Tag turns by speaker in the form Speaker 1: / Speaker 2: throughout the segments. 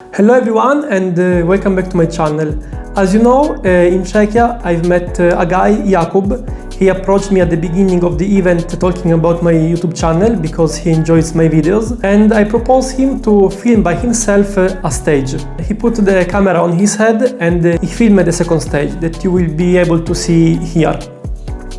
Speaker 1: Hello everyone and welcome back to my channel. As you know, in Czechia I've met a guy, Jakub. He approached me at the beginning of the event talking about my YouTube channel because he enjoys my videos, and I proposed him to film by himself a stage. He put the camera on hid head and he filmed the second stage that you will be able to see here.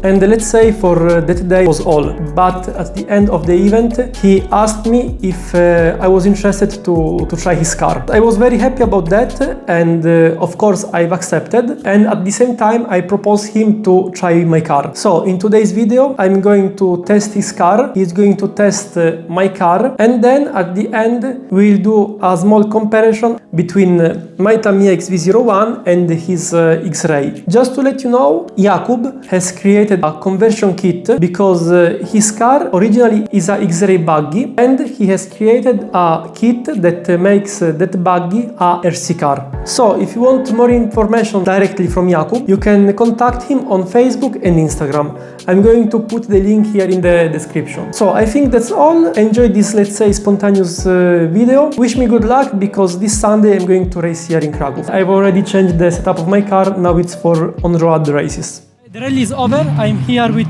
Speaker 1: And let's say for that day was all, but at the end of the event he asked me if I was interested to try his car. I was very happy about that, and of course I've accepted, and at the same time I proposed him to try my car. So in today's video I'm going to test his car, he's going to test my car, and then at the end we'll do a small comparison between my Tamiya XV-01 and his Xray. Just to let you know, Jakub has created a conversion kit because his car originally is a Xray buggy, and he has created a kit that makes that buggy a RC car. So if you want more information directly from Jakub, you can contact him on Facebook and Instagram. I'm going to put the link here in the description. So I think that's all. Enjoy this, let's say, spontaneous video. Wish me good luck because this Sunday I'm going to race here in Kraków. I've already changed the setup of my car, now it's for on-road races. The rally is over. I'm here with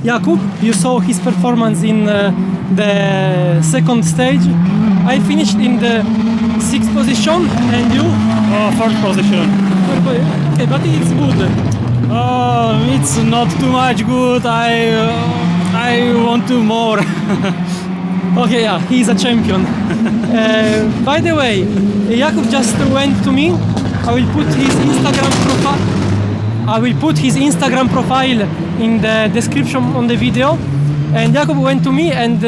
Speaker 1: Jakub. You saw his performance in the second stage. I finished in the 6th position, and you?
Speaker 2: 4th position.
Speaker 1: Okay, but it's good.
Speaker 2: It's not too much good. I want to more.
Speaker 1: Okay, yeah, he's a champion. By the way, Jakub just went to me. I will put his Instagram profile in the description on the video. And Jakub went to me and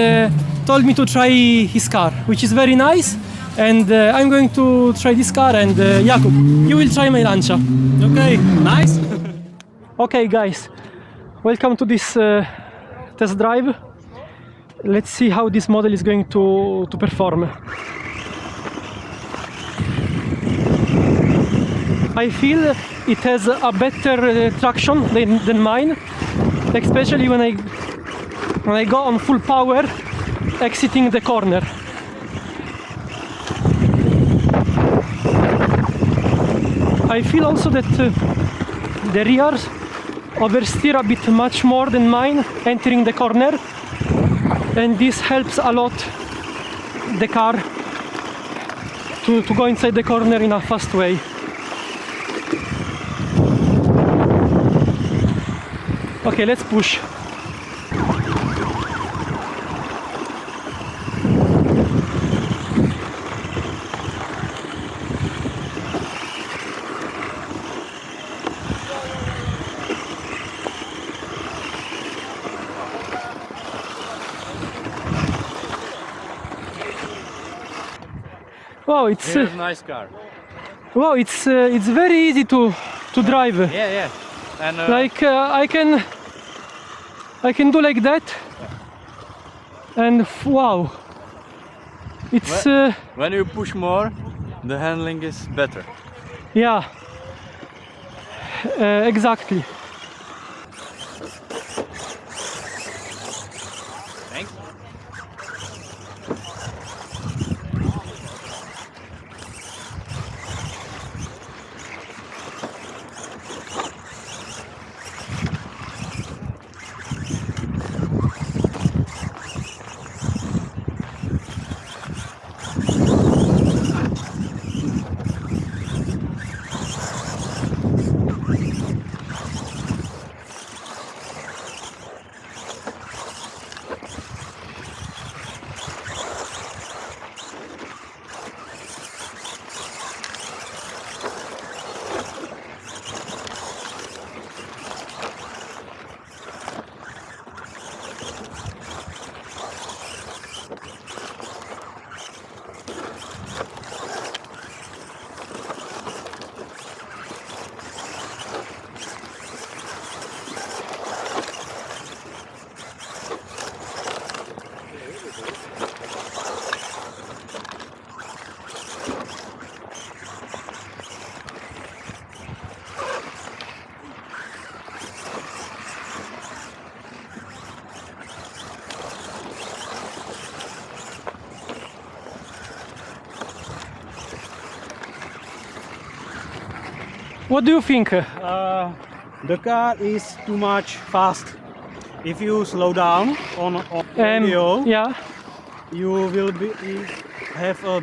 Speaker 1: told me to try his car, which is very nice. And I'm going to try this car, and Jakub, you will try my Lancia.
Speaker 2: Okay, nice.
Speaker 1: Okay guys, welcome to this test drive. Let's see how this model is going to perform. I feel it has a better traction than mine, especially when I go on full power exiting the corner. I feel also that the rears oversteer a bit much more than mine entering the corner, and this helps a lot the car to go inside the corner in a fast way. Okay, let's push. Wow, it's
Speaker 2: a nice car.
Speaker 1: Wow, it's very easy to drive.
Speaker 2: Yeah. And
Speaker 1: like I can do like that, and wow, it's
Speaker 2: when you push more, the handling is better.
Speaker 1: Yeah, exactly.
Speaker 2: Thanks.
Speaker 1: What do you think?
Speaker 3: The car is too much fast. If you slow down on radio,
Speaker 1: Yeah.
Speaker 3: you will have a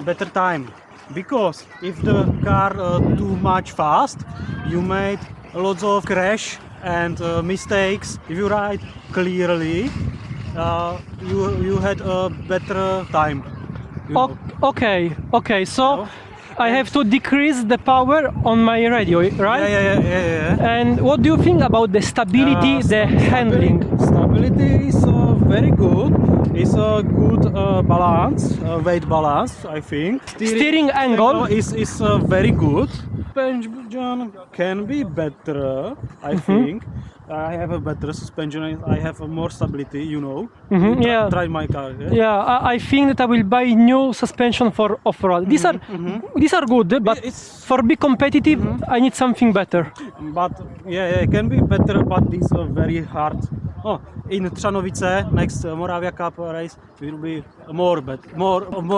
Speaker 3: better time. Because if the car too much fast, you made lots of crash and mistakes. If you ride clearly, you had a better time.
Speaker 1: Okay. So I have to decrease the power on my radio, right?
Speaker 3: Yeah.
Speaker 1: And what do you think about the stability, the handling?
Speaker 3: Stability is very good. It's a good balance, weight balance, I think.
Speaker 1: Steering angle
Speaker 3: is very good. Suspension can be better, I think. I have a better suspension. I have more stability, you know.
Speaker 1: Yeah.
Speaker 3: Try my car.
Speaker 1: Yeah, I think that I will buy new suspension for off-road. These are good, but for be competitive, I need something better.
Speaker 3: But it can be better, but these are very hard. In Třanovice, next Moravia Cup race, will be more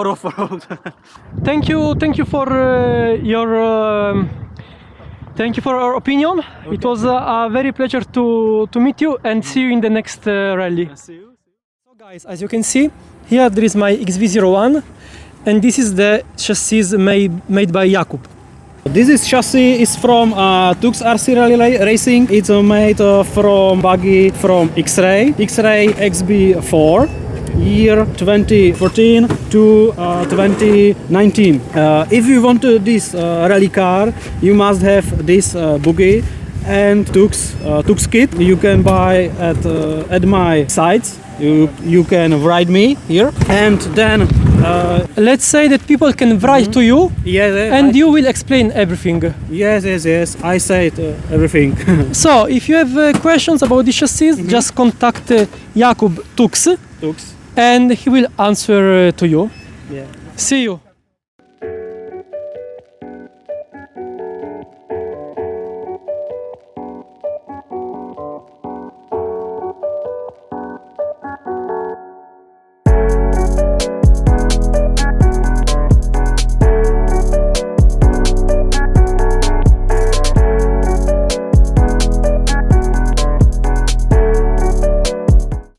Speaker 3: off-road.
Speaker 1: Thank you for your opinion. Okay. It was a very pleasure to meet you and see you in the next rally.
Speaker 3: See you.
Speaker 1: So guys, as you can see, here there is my XV-01 and this is the chassis made by Jakub.
Speaker 3: This chassis is from Tux RC Rally Racing. It's made from buggy from Xray XB4. Year 2014 to 2019. If you want this rally car, you must have this buggy and Tux kit. You can buy at my sites. You can write me here, and then
Speaker 1: let's say that people can write to you, and you will explain everything.
Speaker 3: Yes. I said everything.
Speaker 1: So if you have questions about the chassis, just contact Jakub Tux. And he will answer to you.
Speaker 3: Yeah.
Speaker 1: See you.